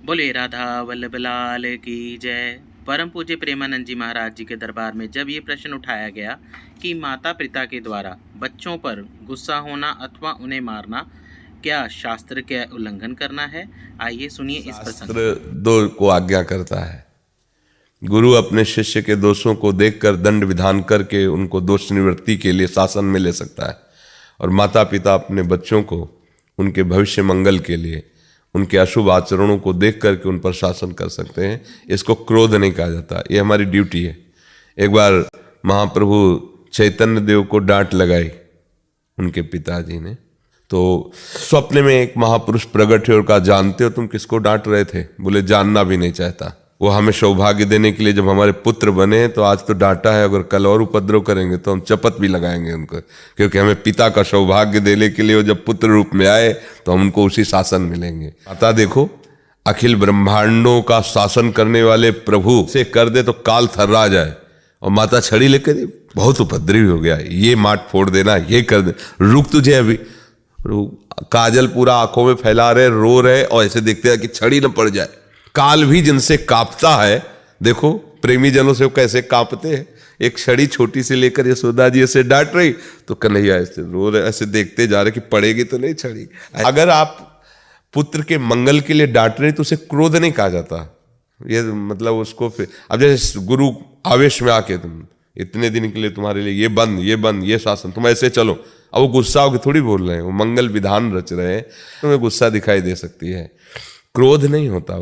बोले राधा वल्लभ लाल की जय। परम पूज्य प्रेमानंद जी महाराज जी के दरबार में जब ये प्रश्न उठाया गया कि माता पिता के द्वारा बच्चों पर गुस्सा होना अथवा उन्हें मारना क्या शास्त्र के उल्लंघन करना है, आइए सुनिए इस प्रसंग। शास्त्र दो को आज्ञा करता है। गुरु अपने शिष्य के दोषों को देखकर दंड विधान करके उनको दोष निवृत्ति के लिए शासन में ले सकता है, और माता पिता अपने बच्चों को उनके भविष्य मंगल के लिए उनके अशुभ आचरणों को देख करके उन पर शासन कर सकते हैं। इसको क्रोध नहीं कहा जाता, ये हमारी ड्यूटी है। एक बार महाप्रभु चैतन्य देव को डांट लगाई उनके पिताजी ने, तो स्वप्न में एक महापुरुष प्रकट हुए और कहा, जानते हो तुम किसको डांट रहे थे? बोले जानना भी नहीं चाहता। वो हमें सौभाग्य देने के लिए जब हमारे पुत्र बने तो आज तो डांटा है, अगर कल और उपद्रव करेंगे तो हम चपत भी लगाएंगे उनको, क्योंकि हमें पिता का सौभाग्य देने के लिए वो जब पुत्र रूप में आए तो हम उनको उसी शासन मिलेंगे। माता देखो, अखिल ब्रह्मांडों का शासन करने वाले प्रभु से कर दे तो काल थर्रा जाए, और माता छड़ी लेकर दे, बहुत उपद्रवी हो गया, ये माट फोड़ देना, ये कर दे, रुक तुझे अभी। काजल पूरा आंखों में फैला रहे, रो रहे, और ऐसे देखते हैं कि छड़ी न पड़ जाए। काल भी जिनसे कांपता है, देखो प्रेमी जनों से वो कैसे कांपते हैं। एक छड़ी छोटी से लेकर यशोदा जी ऐसे डांट रही तो कन्हैया ऐसे रो रहे, ऐसे देखते जा रहे कि पड़ेगी तो नहीं छड़ी। अगर आप पुत्र के मंगल के लिए डांट रहे तो उसे क्रोध नहीं कहा जाता। ये मतलब उसको फिर अब जैसे गुरु आवेश में आके तुम इतने दिन के लिए तुम्हारे लिए ये बंद ये शासन, तुम ऐसे चलो, अब वो गुस्सा होकर थोड़ी बोल रहे हैं, वो मंगल विधान रच रहे हैं, तुम्हें गुस्सा दिखाई दे सकती है, क्रोध नहीं होता।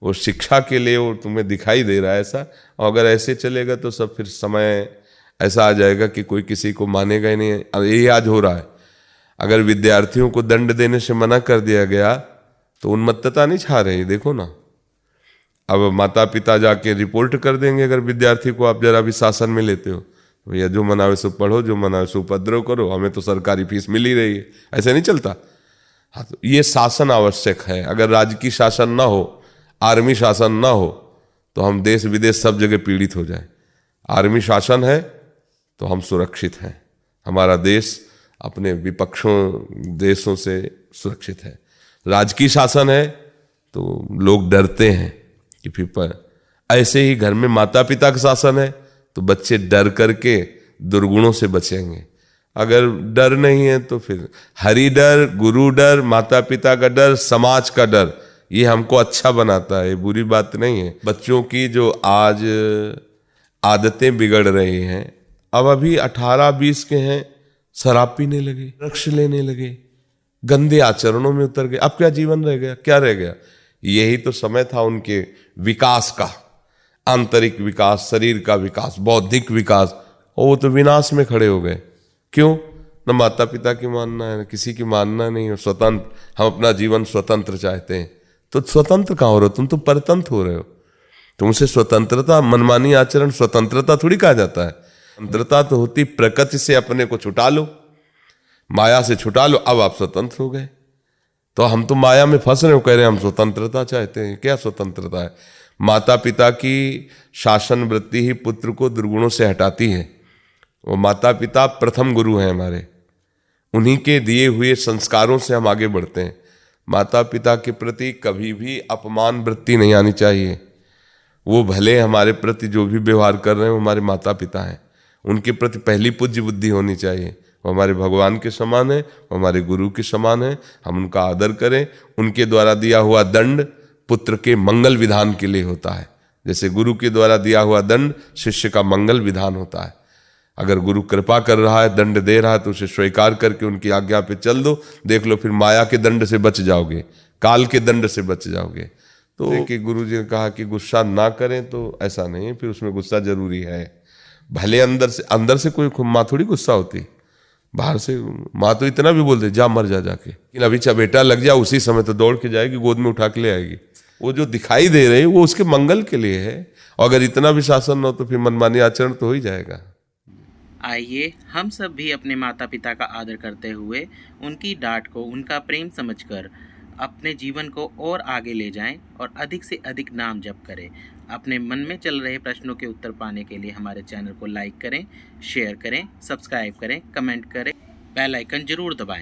वो शिक्षा के लिए वो तुम्हें दिखाई दे रहा है ऐसा। और अगर ऐसे चलेगा तो सब फिर समय ऐसा आ जाएगा कि कोई किसी को मानेगा ही नहीं। यही आज हो रहा है, अगर विद्यार्थियों को दंड देने से मना कर दिया गया तो उन्मत्तता नहीं छा रही, देखो ना। अब माता पिता जाके रिपोर्ट कर देंगे अगर विद्यार्थी को आप जरा भी शासन में लेते हो, भैया जो मनावे सो पढ़ो, जो मनावे सो उपद्रव करो, हमें तो सरकारी फीस मिल ही रही है, ऐसे नहीं चलता। हाँ, तो ये शासन आवश्यक है। अगर राजकीय शासन ना हो, आर्मी शासन ना हो, तो हम देश विदेश सब जगह पीड़ित हो जाए। आर्मी शासन है तो हम सुरक्षित हैं, हमारा देश अपने विपक्षों देशों से सुरक्षित है। राजकीय शासन है तो लोग डरते हैं कि फिर ऐसे ही घर में माता पिता का शासन है तो बच्चे डर करके दुर्गुणों से बचेंगे। अगर डर नहीं है तो फिर हरि डर, गुरु डर, माता पिता का डर, समाज का डर, ये हमको अच्छा बनाता है, बुरी बात नहीं है। बच्चों की जो आज आदतें बिगड़ रही हैं, अब अभी 18-20 के हैं, शराब पीने लगे, ड्रग्स लेने लगे, गंदे आचरणों में उतर गए, अब क्या जीवन रह गया? क्या रह गया? यही तो समय था उनके विकास का, आंतरिक विकास, शरीर का विकास, बौद्धिक विकास, और वो तो विनाश में खड़े हो गए। क्यों? न माता पिता की मानना है, न किसी की मानना नहीं है, स्वतंत्र, हम अपना जीवन स्वतंत्र चाहते हैं। तो स्वतंत्र कहाँ हो रहे हो? तुम तो परतंत्र हो रहे हो। तुमसे स्वतंत्रता, मनमानी आचरण स्वतंत्रता थोड़ी कहा जाता है। स्वतंत्रता तो होती प्रकृति से अपने को छुटा लो, माया से छुटा लो, अब आप स्वतंत्र हो गए। तो हम तो माया में फंस रहे हो, कह रहे हैं हम स्वतंत्रता चाहते हैं। क्या स्वतंत्रता है? माता पिता की शासन वृत्ति ही पुत्र को दुर्गुणों से हटाती है। वो माता पिता प्रथम गुरु हैं हमारे, उन्हीं के दिए हुए संस्कारों से हम आगे बढ़ते हैं। माता पिता के प्रति कभी भी अपमान वृत्ति नहीं आनी चाहिए। वो भले हमारे प्रति जो भी व्यवहार कर रहे हैं, वो हमारे माता पिता हैं, उनके प्रति पहली पूज्य बुद्धि होनी चाहिए। वो हमारे भगवान के समान है, वो हमारे गुरु के समान है, हम उनका आदर करें। उनके द्वारा दिया हुआ दंड पुत्र के मंगल विधान के लिए होता है, जैसे गुरु के द्वारा दिया हुआ दंड शिष्य का मंगल विधान होता है। अगर गुरु कृपा कर रहा है, दंड दे रहा है, तो उसे स्वीकार करके उनकी आज्ञा पे चल दो। देख लो, फिर माया के दंड से बच जाओगे, काल के दंड से बच जाओगे। तो कि गुरु जी ने कहा कि गुस्सा ना करें, तो ऐसा नहीं, फिर उसमें गुस्सा जरूरी है। भले अंदर से कोई माँ थोड़ी गुस्सा होती, बाहर से माँ तो इतना भी बोल दे जा मर जा जाके, लेकिन अभी चबेटा लग जा उसी समय तो दौड़ के जाएगी, गोद में उठा के ले आएगी। वो जो दिखाई दे रहे वो उसके मंगल के लिए है। और अगर इतना भी शासन न हो तो फिर मनमानी आचरण तो हो ही जाएगा। आइए हम सब भी अपने माता पिता का आदर करते हुए उनकी डांट को उनका प्रेम समझकर अपने जीवन को और आगे ले जाएं और अधिक से अधिक नाम जप करें। अपने मन में चल रहे प्रश्नों के उत्तर पाने के लिए हमारे चैनल को लाइक करें, शेयर करें, सब्सक्राइब करें, कमेंट करें, बेल आइकन जरूर दबाएं।